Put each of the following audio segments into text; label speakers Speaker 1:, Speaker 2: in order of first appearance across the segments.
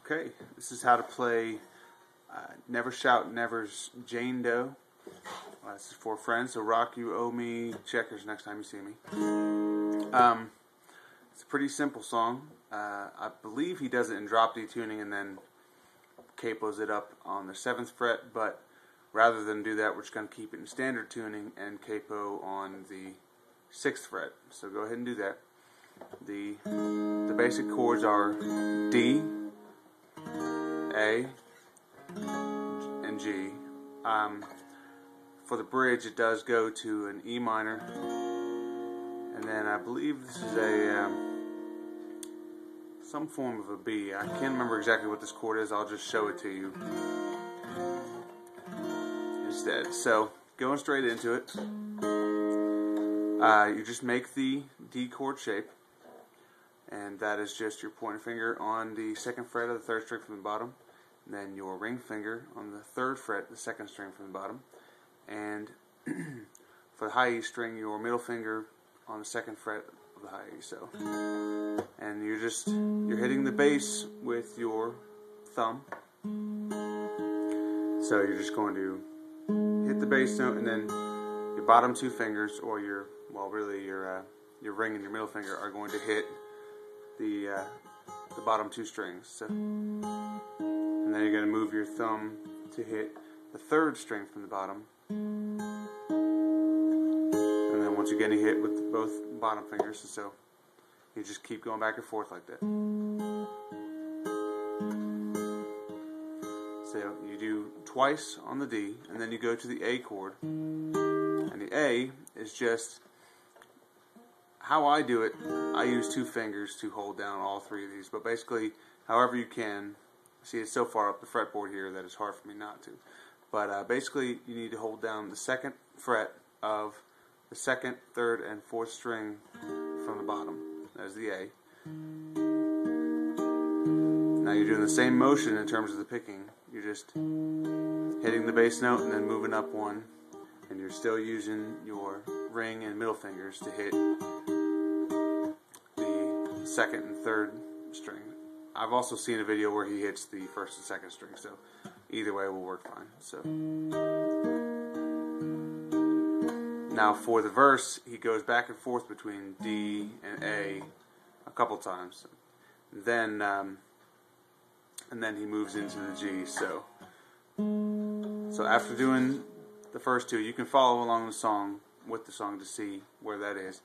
Speaker 1: Okay, this is how to play Never Shout Never's Jane Doe. This is for friends, so rock you owe me checkers next time you see me. It's a pretty simple song. I believe he does it in drop D tuning and then capos it up on the 7th fret, but rather than do that, we're just going to keep it in standard tuning and capo on the 6th fret. So go ahead and do that. The basic chords are D, A, and G. For the bridge, it does go to an E minor, and then I believe this is a some form of a B. I can't remember exactly what this chord is. I'll just show it to you instead. So going straight into it, you just make the D chord shape, and that is just your pointer finger on the 2nd fret of the 3rd string from the bottom, and then your ring finger on the 3rd fret, the 2nd string from the bottom, and for the high E string, your middle finger on the 2nd fret of the high E. So, and you're hitting the bass with your thumb. So you're just going to hit the bass note, and then your bottom 2 fingers, or your ring and your middle finger, are going to hit the bottom 2 strings. So, and then you're going to move your thumb to hit the 3rd string from the bottom, and then once again you hit with both bottom fingers, and so you just keep going back and forth like that. So you do twice on the D, and then you go to the A chord, and the A is just how I do it. I use 2 fingers to hold down all 3 of these, but basically however you can. See, it's so far up the fretboard here that it's hard for me not to. But basically, you need to hold down the 2nd fret of the 2nd, 3rd, and 4th string from the bottom. That's the A. Now you're doing the same motion in terms of the picking. You're just hitting the bass note and then moving up one, and you're still using your ring and middle fingers to hit the 2nd and 3rd string. I've also seen a video where he hits the 1st and 2nd string, so either way will work fine. So now for the verse, he goes back and forth between D and A a couple times, then and then he moves into the G. So after doing the first 2, you can follow along the song with the song to see where that is.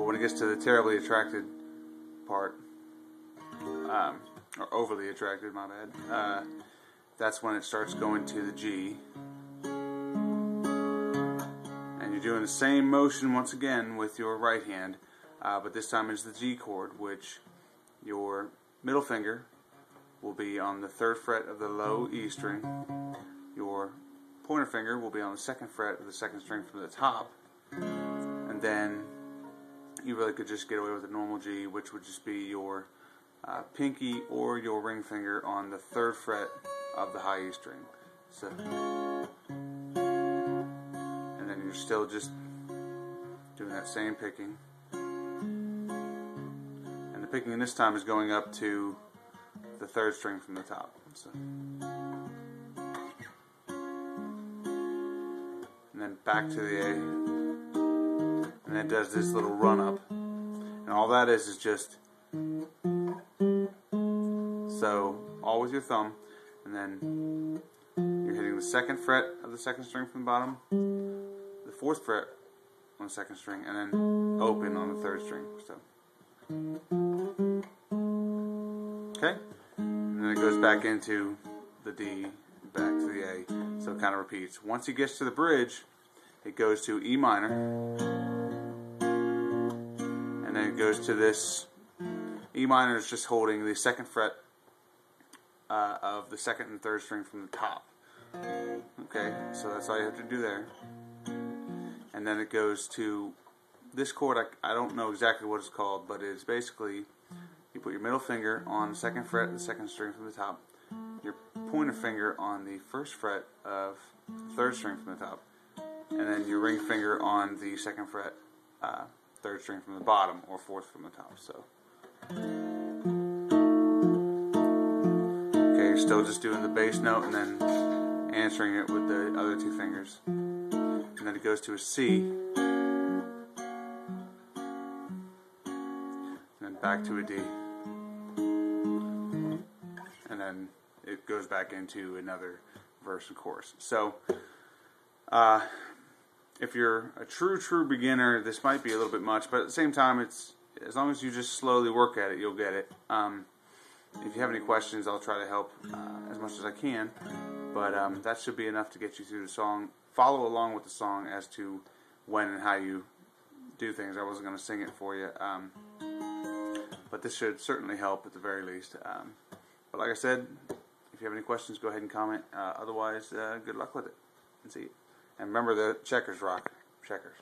Speaker 1: When it gets to the terribly attracted part, or overly attracted, my bad, that's when it starts going to the G. And you're doing the same motion once again with your right hand, but this time it's the G chord, which your middle finger will be on the 3rd fret of the low E string. Your pointer finger will be on the 2nd fret of the 2nd string from the top, and then you really could just get away with a normal G, which would just be your pinky or your ring finger on the 3rd fret of the high E string. So, and then you're still just doing that same picking. And the picking this time is going up to the 3rd string from the top. So, and then back to the A. And it does this little run up, and all that is just so all with your thumb, and then you're hitting the 2nd fret of the 2nd string from the bottom, the 4th fret on the 2nd string, and then open on the 3rd string. So okay, and then it goes back into the D, back to the A. So it kind of repeats. Once he gets to the bridge, it goes to E minor. And then it goes to this. E minor is just holding the 2nd fret of the 2nd and 3rd string from the top. Okay, so that's all you have to do there. And then it goes to this chord. I don't know exactly what it's called, but it's basically you put your middle finger on the 2nd fret of the 2nd string from the top, your pointer finger on the 1st fret of the 3rd string from the top, and then your ring finger on the 2nd fret third string from the bottom or fourth from the top. So, okay, you're still just doing the bass note and then answering it with the other two fingers, and then it goes to a C, and then back to a D, and then it goes back into another verse and chorus. So, if you're a true beginner, this might be a little bit much, but at the same time, it's as long as you just slowly work at it, you'll get it. If you have any questions, I'll try to help as much as I can, but that should be enough to get you through the song. Follow along with the song as to when and how you do things. I wasn't going to sing it for you, but this should certainly help at the very least. But like I said, if you have any questions, go ahead and comment. Otherwise, good luck with it, and see you. And remember, the checkers rock. Checkers.